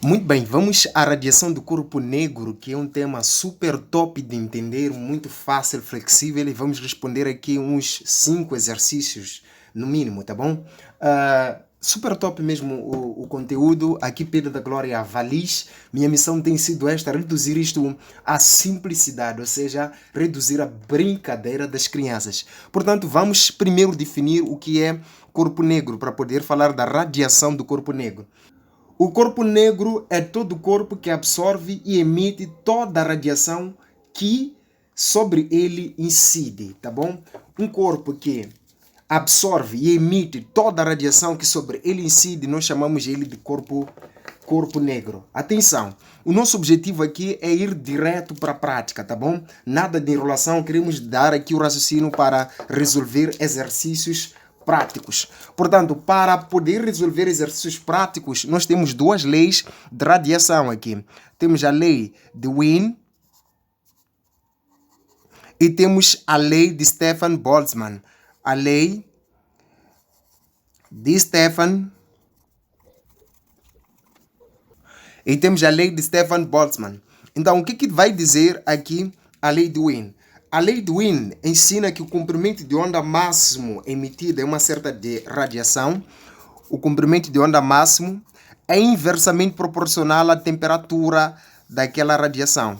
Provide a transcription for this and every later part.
Muito bem, vamos à radiação do corpo negro, que é um tema super top de entender, muito fácil, flexível, e vamos responder aqui uns 5 exercícios, no mínimo, tá bom? Super top mesmo o conteúdo, aqui Pedro da Glória Valis, minha missão tem sido esta, reduzir isto à simplicidade, ou seja, reduzir a brincadeira das crianças. Portanto, vamos primeiro definir o que é corpo negro, para poder falar da radiação do corpo negro. O corpo negro é todo o corpo que absorve e emite toda a radiação que sobre ele incide, tá bom? Um corpo que absorve e emite toda a radiação que sobre ele incide, nós chamamos ele de corpo negro. Atenção, o nosso objetivo aqui é ir direto para a prática, tá bom? Nada de enrolação, queremos dar aqui o raciocínio para resolver exercícios práticos. Portanto, para poder resolver exercícios práticos, nós temos duas leis de radiação aqui. Temos a lei de Wien e temos a lei de Stefan Boltzmann. A lei de Stefan e temos a lei de Stefan Boltzmann. Então, o que vai dizer aqui a lei de Wien? A lei de Wien ensina que o comprimento de onda máximo emitido em uma certa de radiação, o comprimento de onda máximo é inversamente proporcional à temperatura daquela radiação.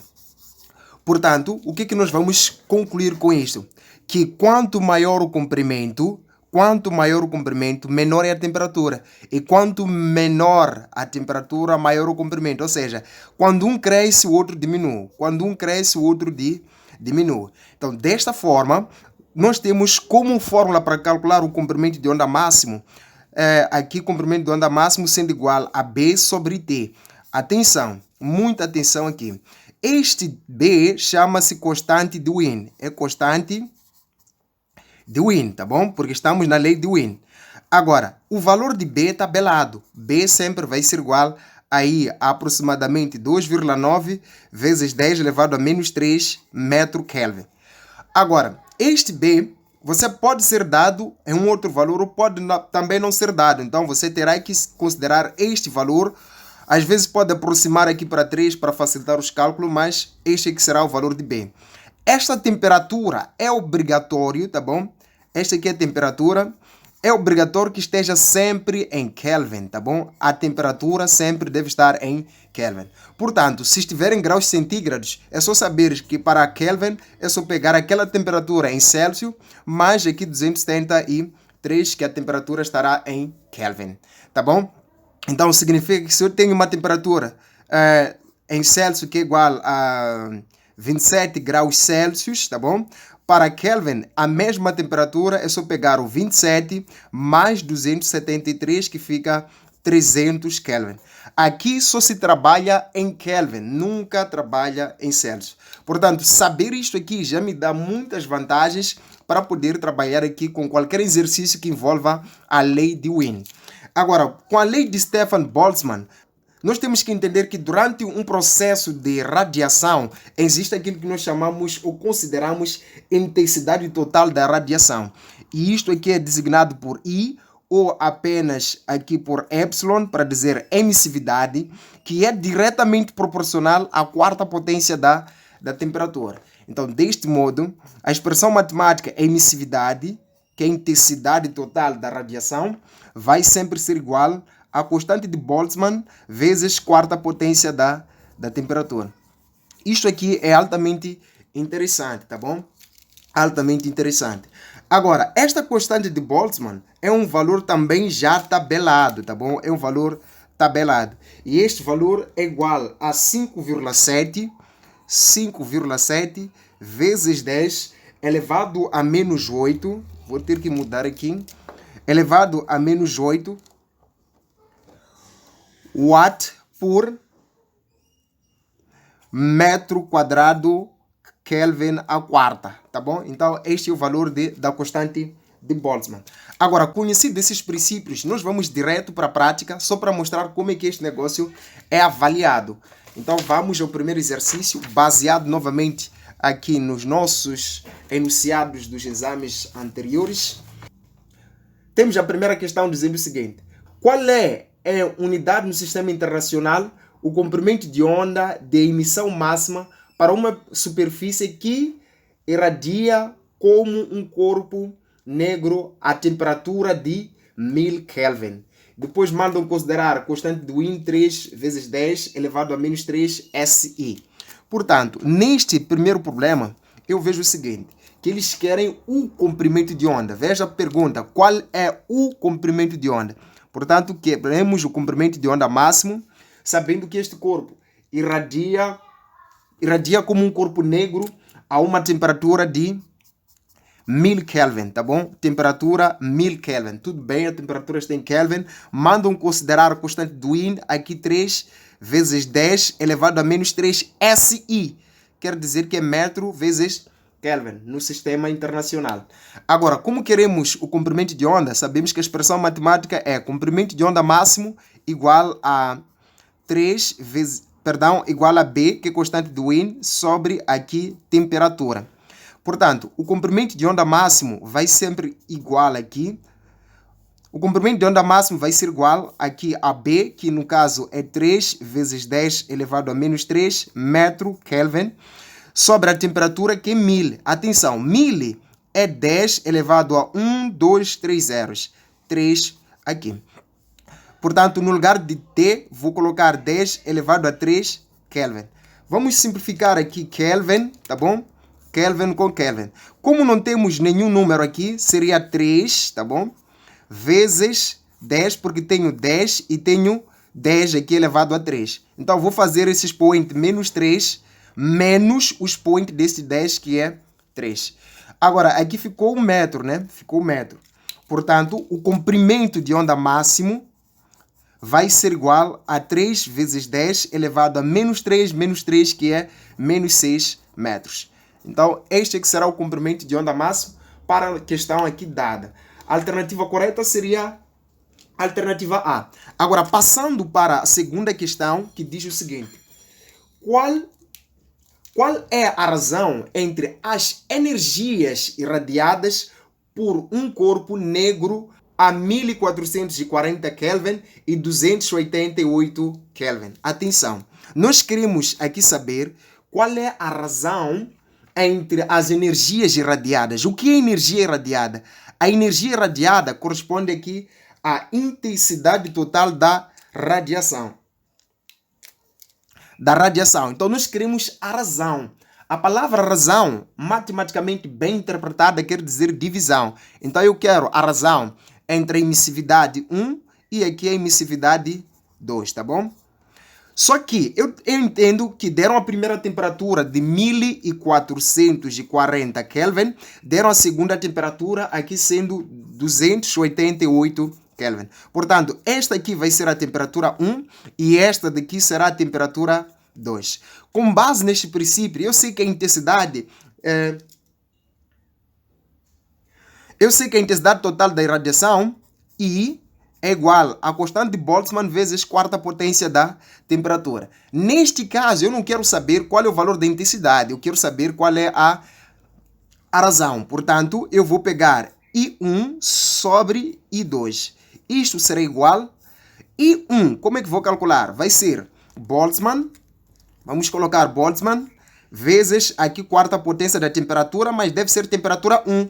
Portanto, o que nós vamos concluir com isto? Que quanto maior o comprimento, menor é a temperatura. E quanto menor a temperatura, maior o comprimento. Ou seja, quando um cresce, o outro diminui. Quando um cresce, o outro diminui. Então, desta forma, nós temos como fórmula para calcular o comprimento de onda máximo, aqui comprimento de onda máximo sendo igual a B sobre T. Atenção, muita atenção aqui. Este B chama-se constante de Wien. É constante de Wien, tá bom? Porque estamos na lei de Wien. Agora, o valor de B é tabelado. B sempre vai ser igual aí a aproximadamente 2,9 vezes 10 elevado a menos 3 metro Kelvin. Agora, este B, você pode ser dado em um outro valor ou pode também não ser dado. Então, você terá que considerar este valor. Às vezes pode aproximar aqui para 3 para facilitar os cálculos, mas este aqui será o valor de B. Esta temperatura é obrigatório, tá bom? Esta aqui é a temperatura. É obrigatório que esteja sempre em Kelvin, tá bom? A temperatura sempre deve estar em Kelvin. Portanto, se estiver em graus centígrados, é só saber que para Kelvin é só pegar aquela temperatura em Celsius, mais aqui 273, que a temperatura estará em Kelvin, tá bom? Então, significa que se eu tenho uma temperatura em Celsius que é igual a 27 graus Celsius, tá bom? Para Kelvin, a mesma temperatura é só pegar o 27 mais 273, que fica 300 Kelvin. Aqui só se trabalha em Kelvin, nunca trabalha em Celsius. Portanto, saber isto aqui já me dá muitas vantagens para poder trabalhar aqui com qualquer exercício que envolva a lei de Wien. Agora, com a lei de Stefan Boltzmann, nós temos que entender que durante um processo de radiação existe aquilo que nós chamamos ou consideramos intensidade total da radiação. E isto aqui é designado por I ou apenas aqui por Epsilon, para dizer emissividade, que é diretamente proporcional à quarta potência da temperatura. Então, deste modo, a expressão matemática emissividade, que é a intensidade total da radiação, vai sempre ser igual a constante de Boltzmann vezes quarta potência da temperatura. Isto aqui é altamente interessante, tá bom? Altamente interessante. Agora, esta constante de Boltzmann é um valor também já tabelado, tá bom? É um valor tabelado. E este valor é igual a 5,7 vezes 10 elevado a menos 8. Vou ter que mudar aqui. Elevado a menos 8 watt por metro quadrado Kelvin a quarta, tá bom? Então, este é o valor da constante de Boltzmann. Agora, conhecido esses princípios, nós vamos direto para a prática, só para mostrar como é que este negócio é avaliado. Então, vamos ao primeiro exercício, baseado novamente aqui nos nossos enunciados dos exames anteriores. Temos a primeira questão dizendo o seguinte: qual é unidade no sistema internacional o comprimento de onda de emissão máxima para uma superfície que irradia como um corpo negro a temperatura de 1000 Kelvin. Depois mandam considerar a constante de Wien 3 vezes 10 elevado a menos 3 SI. Portanto, neste primeiro problema, eu vejo o seguinte, que eles querem o comprimento de onda. Veja a pergunta, qual é o comprimento de onda? Portanto, queremos o comprimento de onda máximo, sabendo que este corpo irradia como um corpo negro a uma temperatura de 1000 Kelvin, tá bom? Temperatura 1000 Kelvin. Tudo bem, a temperatura está em Kelvin. Mandam considerar a constante de Wien, aqui 3 vezes 10 elevado a menos 3 SI. Quer dizer que é metro vezes Kelvin no sistema internacional. Agora, como queremos o comprimento de onda, sabemos que a expressão matemática é comprimento de onda máximo igual a 3 vezes, igual a B, que é constante de Wien, sobre aqui temperatura. Portanto, o comprimento de onda máximo vai sempre igual aqui. O comprimento de onda máximo vai ser igual aqui a B, que no caso é 3 vezes 10 elevado a menos 3 metro Kelvin, sobre a temperatura que é 1000. Atenção, 1000 é 10 elevado a 1, 2, 3 zeros. 3 aqui. Portanto, no lugar de T, vou colocar 10 elevado a 3 Kelvin. Vamos simplificar aqui Kelvin, tá bom? Kelvin com Kelvin. Como não temos nenhum número aqui, seria 3, tá bom? Vezes 10, porque tenho 10 e tenho 10 aqui elevado a 3. Então, vou fazer esse expoente menos 3, menos o expoente desse 10, que é 3. Agora, aqui ficou 1 metro, né? Ficou 1 metro. Portanto, o comprimento de onda máximo vai ser igual a 3 vezes 10 elevado a menos 3, que é menos 6 metros. Então, este é que será o comprimento de onda máximo para a questão aqui dada. A alternativa correta seria a alternativa A. Agora, passando para a segunda questão, que diz o seguinte. Qual é a razão entre as energias irradiadas por um corpo negro a 1440 Kelvin e 288 Kelvin? Atenção, nós queremos aqui saber qual é a razão entre as energias irradiadas. O que é energia irradiada? A energia irradiada corresponde aqui à intensidade total da radiação. Então, nós queremos a razão. A palavra razão, matematicamente bem interpretada, quer dizer divisão. Então, eu quero a razão entre a emissividade 1 e aqui a emissividade 2, tá bom? Só que eu entendo que deram a primeira temperatura de 1440 Kelvin, deram a segunda temperatura aqui sendo 288 Kelvin. Portanto, esta aqui vai ser a temperatura 1 e esta daqui será a temperatura 2. Com base neste princípio, eu sei que a intensidade total da irradiação I é igual a constante de Boltzmann vezes quarta potência da temperatura. Neste caso, eu não quero saber qual é o valor da intensidade, eu quero saber qual é a razão. Portanto, eu vou pegar I1 sobre I2. Isto será igual a I1. Como é que vou calcular? Vai ser Boltzmann, vamos colocar Boltzmann, vezes aqui quarta potência da temperatura, mas deve ser temperatura 1.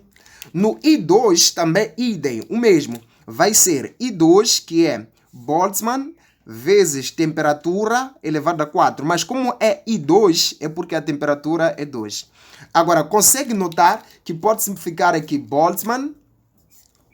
No I2 também idem, o mesmo. Vai ser I2, que é Boltzmann, vezes temperatura elevado a 4. Mas como é I2, é porque a temperatura é 2. Agora, consegue notar que pode simplificar aqui Boltzmann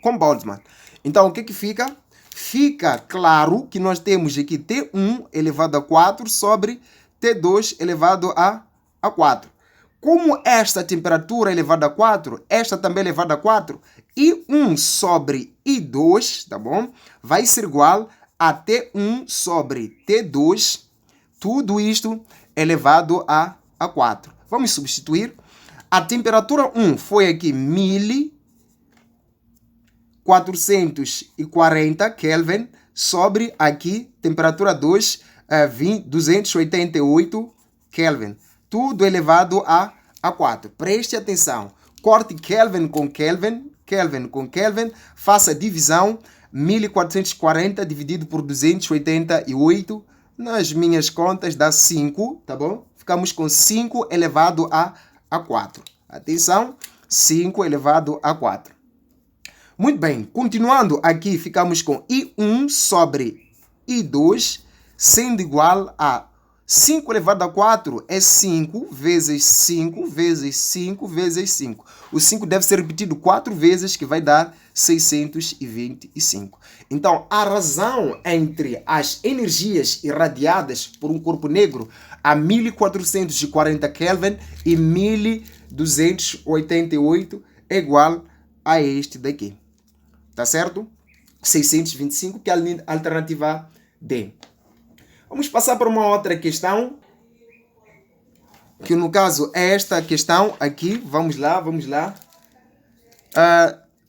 com Boltzmann. Então, o que fica? Fica claro que nós temos aqui T1 elevado a 4 sobre T2 elevado a 4. Como esta temperatura é elevada a 4, esta também é elevada a 4, I1 sobre I2, tá bom? Vai ser igual a T1 sobre T2, tudo isto elevado a 4. Vamos substituir. A temperatura 1 foi aqui 1440 Kelvin sobre aqui temperatura 2, 288 Kelvin. Tudo elevado a 4. Preste atenção. Corte Kelvin com Kelvin, Kelvin com Kelvin. Faça a divisão. 1440 dividido por 288 nas minhas contas dá 5, tá bom? Ficamos com 5 elevado a 4. Atenção, 5 elevado a 4. Muito bem, continuando aqui, ficamos com I1 sobre I2, sendo igual a 5 elevado a 4 é 5 vezes 5 vezes 5 vezes 5. O 5 deve ser repetido 4 vezes, que vai dar 625. Então, a razão entre as energias irradiadas por um corpo negro a 1440 Kelvin e 1288 é igual a este daqui. Tá certo? 625, que é a alternativa D. Vamos passar para uma outra questão, que no caso é esta questão aqui. Vamos lá.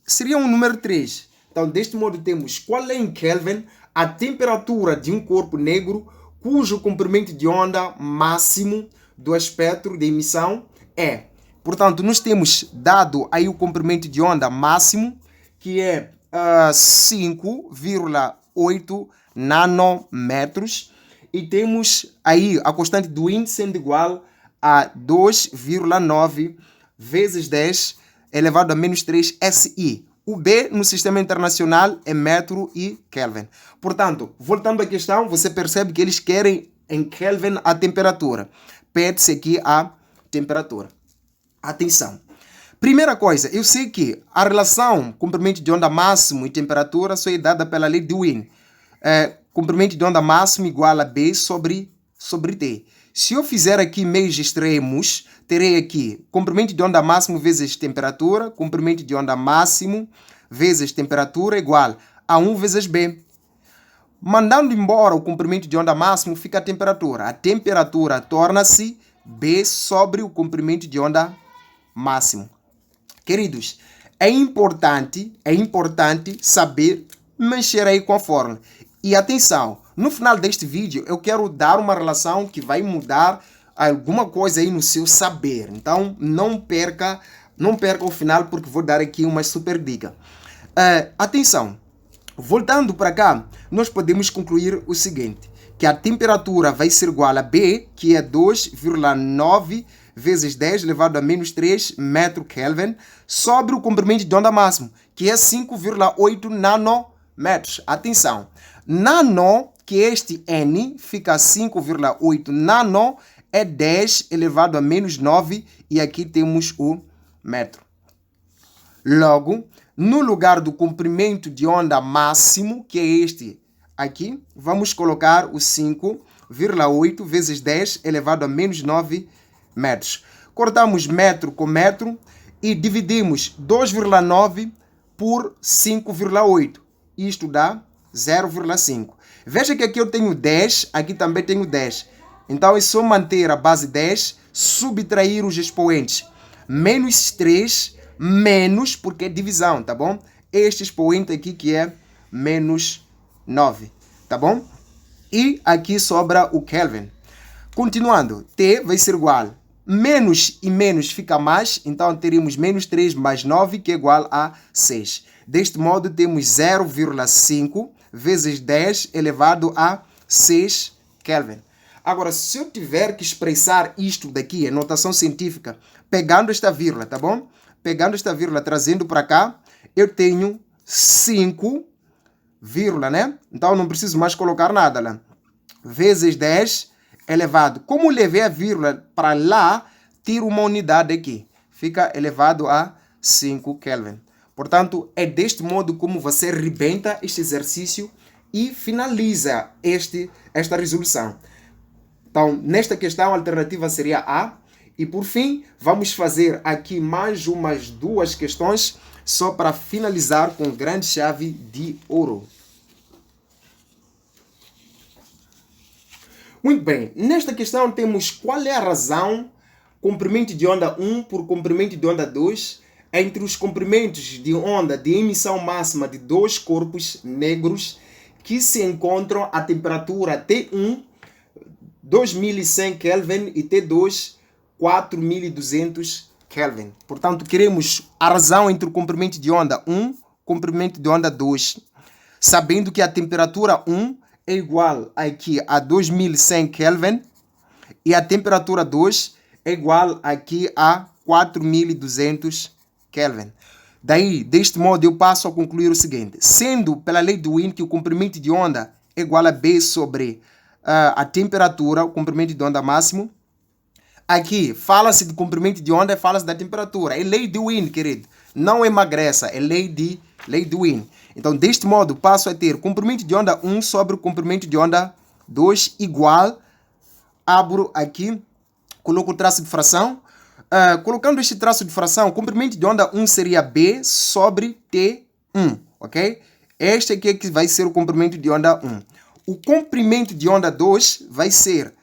Seria um número 3. Então, deste modo, temos qual é em Kelvin a temperatura de um corpo negro cujo comprimento de onda máximo do espectro de emissão é. Portanto, nós temos dado aí o comprimento de onda máximo, que é 5,8 nanômetros. E temos aí a constante do índice sendo igual a 2,9 vezes 10 elevado a menos 3 SI. O B no sistema internacional é metro e Kelvin. Portanto, voltando à questão, você percebe que eles querem em Kelvin a temperatura. Pede-se aqui a temperatura. Atenção. Primeira coisa, eu sei que a relação comprimento de onda máximo e temperatura só é dada pela lei de Wien. Comprimento de onda máximo igual a B sobre T. Se eu fizer aqui meios extremos, terei aqui comprimento de onda máximo vezes temperatura, comprimento de onda máximo vezes temperatura igual a 1 vezes B. Mandando embora o comprimento de onda máximo, fica a temperatura. A temperatura torna-se B sobre o comprimento de onda máximo. Queridos, é importante saber mexer aí com a fórmula. E atenção, no final deste vídeo eu quero dar uma relação que vai mudar alguma coisa aí no seu saber. Então não perca o final, porque vou dar aqui uma super dica. Atenção, voltando para cá, nós podemos concluir o seguinte, que a temperatura vai ser igual a B, que é 2,9 vezes 10 elevado a menos 3 metro Kelvin, sobre o comprimento de onda máximo, que é 5,8 nanômetros. Atenção, nano, que este N fica 5,8 nano, é 10 elevado a menos 9, e aqui temos o metro. Logo, no lugar do comprimento de onda máximo, que é este aqui, vamos colocar o 5,8 vezes 10 elevado a menos 9 metros. Cortamos metro com metro e dividimos 2,9 por 5,8. Isto dá 0,5. Veja que aqui eu tenho 10, aqui também tenho 10. Então é só manter a base 10, subtrair os expoentes. Menos 3, menos, porque é divisão, tá bom? Este expoente aqui que é menos 9, tá bom? E aqui sobra o Kelvin. Continuando, T vai ser igual. Menos e menos fica mais, então teríamos menos 3 mais 9, que é igual a 6. Deste modo, temos 0,5 vezes 10 elevado a 6 Kelvin. Agora, se eu tiver que expressar isto daqui em notação científica, pegando esta vírgula, tá bom? Pegando esta vírgula, trazendo para cá, eu tenho 5, vírgula, né? Então, não preciso mais colocar nada lá. Vezes 10 elevado. Como levei a vírgula para lá, tiro uma unidade aqui. Fica elevado a 5 Kelvin. Portanto, é deste modo como você rebenta este exercício e finaliza esta resolução. Então, nesta questão, a alternativa seria A. E por fim, vamos fazer aqui mais umas 2 questões, só para finalizar com grande chave de ouro. Muito bem, nesta questão temos qual é a razão comprimento de onda 1 por comprimento de onda 2 entre os comprimentos de onda de emissão máxima de dois corpos negros que se encontram a temperatura T1 2100 Kelvin e T2 4200 Kelvin. Portanto, queremos a razão entre o comprimento de onda 1 e o comprimento de onda 2, sabendo que a temperatura 1 é igual aqui a 2100 Kelvin e a temperatura 2 é igual aqui a 4200 Kelvin. Daí, deste modo, eu passo a concluir o seguinte. Sendo pela lei de Wien que o comprimento de onda é igual a B sobre a temperatura, o comprimento de onda máximo. Aqui, fala-se de comprimento de onda e fala-se da temperatura. É lei de Wien, querido. Não emagrece, é lei de Wien. Então, deste modo, passo a ter comprimento de onda 1 sobre o comprimento de onda 2 igual, abro aqui, coloco o traço de fração. Colocando este traço de fração, o comprimento de onda 1 seria B sobre T1, ok? Este aqui é que vai ser o comprimento de onda 1. O comprimento de onda 2 vai ser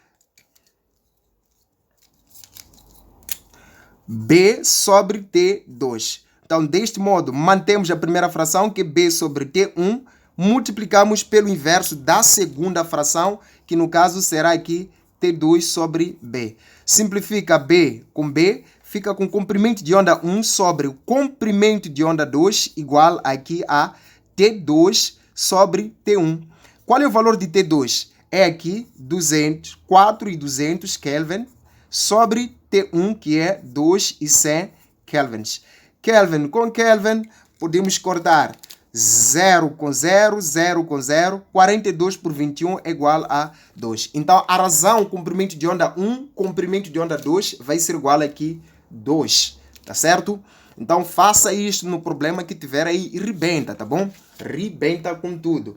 B sobre T2. Então, deste modo, mantemos a primeira fração, que é B sobre T1, multiplicamos pelo inverso da segunda fração, que no caso será aqui T2 sobre B. Simplifica B com B, fica com comprimento de onda 1 sobre o comprimento de onda 2 igual aqui a T2 sobre T1. Qual é o valor de T2? É aqui 4.200 Kelvin sobre T1, que é 2.100 Kelvins. Kelvin com Kelvin, podemos cortar 0 com 0, 0 com 0, 42 por 21 é igual a 2. Então, a razão, comprimento de onda 1, comprimento de onda 2, vai ser igual aqui 2, tá certo? Então, faça isso no problema que tiver aí e rebenta, tá bom? Rebenta com tudo.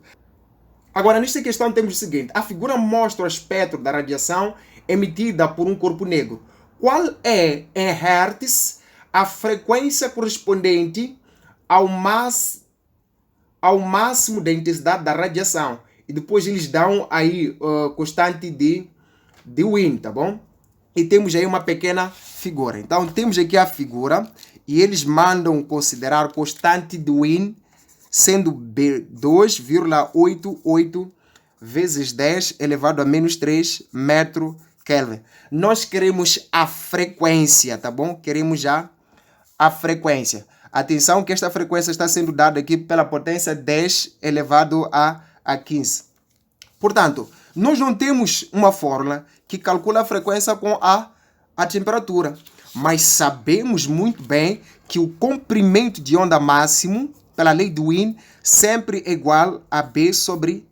Agora, nesta questão temos o seguinte. A figura mostra o espectro da radiação emitida por um corpo negro. Qual é, em hertz, a frequência correspondente ao máximo da intensidade da radiação? E depois eles dão aí constante de Wien, tá bom? E temos aí uma pequena figura. Então, temos aqui a figura e eles mandam considerar constante de Wien sendo 2,88 vezes 10 elevado a menos 3 metro Kelvin. Nós queremos a frequência, tá bom? Queremos já a frequência. Atenção que esta frequência está sendo dada aqui pela potência 10 elevado a 15. Portanto, nós não temos uma fórmula que calcula a frequência com a temperatura, mas sabemos muito bem que o comprimento de onda máximo, pela lei de Wien, sempre é igual a B sobre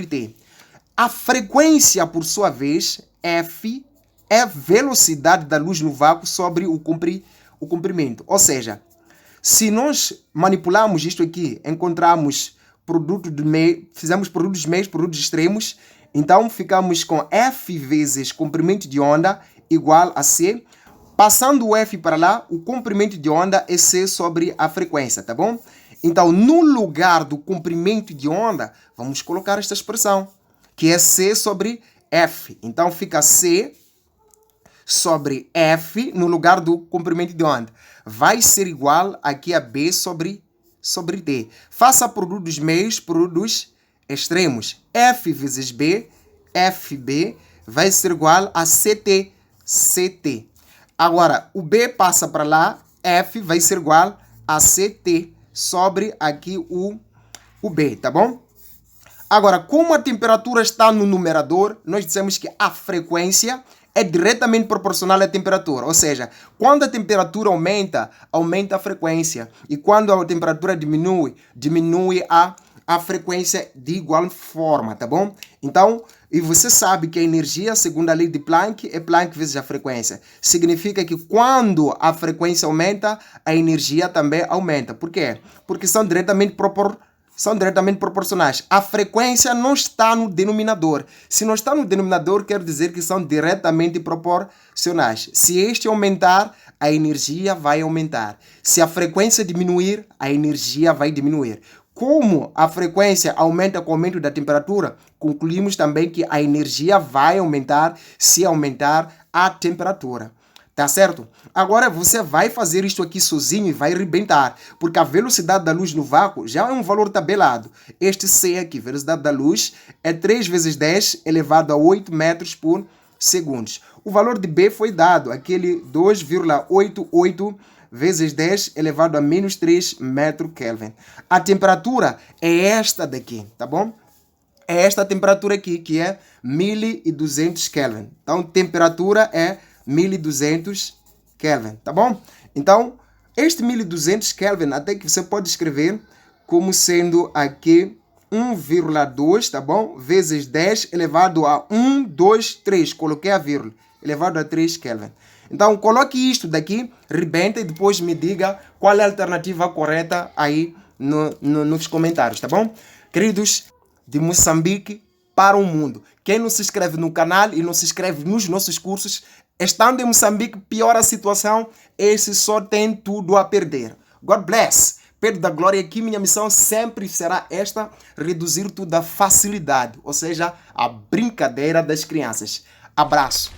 T. A frequência, por sua vez, F, é a velocidade da luz no vácuo sobre o comprimento. Ou seja, se nós manipularmos isto aqui, encontramos fizemos produtos meios, produtos extremos, então ficamos com F vezes comprimento de onda igual a C. Passando o F para lá, o comprimento de onda é C sobre a frequência, tá bom? Então, no lugar do comprimento de onda, vamos colocar esta expressão, que é C sobre F. Então, fica C sobre F no lugar do comprimento de onda. Vai ser igual aqui a B sobre T. Faça produtos meios, produtos extremos. F vezes B, FB, vai ser igual a CT. Agora, o B passa para lá, F vai ser igual a CT sobre aqui o B, tá bom? Agora, como a temperatura está no numerador, nós dissemos que a frequência é diretamente proporcional à temperatura. Ou seja, quando a temperatura aumenta, aumenta a frequência. E quando a temperatura diminui, diminui a frequência de igual forma, tá bom? Então, e você sabe que a energia, segundo a lei de Planck, é Planck vezes a frequência. Significa que quando a frequência aumenta, a energia também aumenta. Por quê? Porque são diretamente proporcionais. A frequência não está no denominador. Se não está no denominador, quer dizer que são diretamente proporcionais. Se este aumentar, a energia vai aumentar. Se a frequência diminuir, a energia vai diminuir. Como a frequência aumenta com o aumento da temperatura, concluímos também que a energia vai aumentar se aumentar a temperatura. Tá certo? Agora você vai fazer isto aqui sozinho e vai arrebentar, porque a velocidade da luz no vácuo já é um valor tabelado. Este C aqui, velocidade da luz, é 3 vezes 10 elevado a 8 metros por segundo. O valor de B foi dado, aquele 2,88 vezes 10 elevado a menos 3 metro Kelvin. A temperatura é esta daqui, tá bom? é esta temperatura aqui, que é 1200 Kelvin. Então, temperatura é 1200 Kelvin, tá bom? Então, este 1200 Kelvin, até que você pode escrever como sendo aqui 1,2, tá bom? Vezes 10 elevado a 1, 2, 3. Coloquei a vírgula. Elevado a 3 Kelvin. Então, coloque isto daqui, rebenta e depois me diga qual é a alternativa correta aí nos comentários, tá bom? Queridos, de Moçambique para o mundo. Quem não se inscreve no canal e não se inscreve nos nossos cursos, estando em Moçambique, piora a situação, esse só tem tudo a perder. God bless. Pedro da Glória, aqui minha missão sempre será esta, reduzir tudo à facilidade, ou seja, a brincadeira das crianças. Abraço.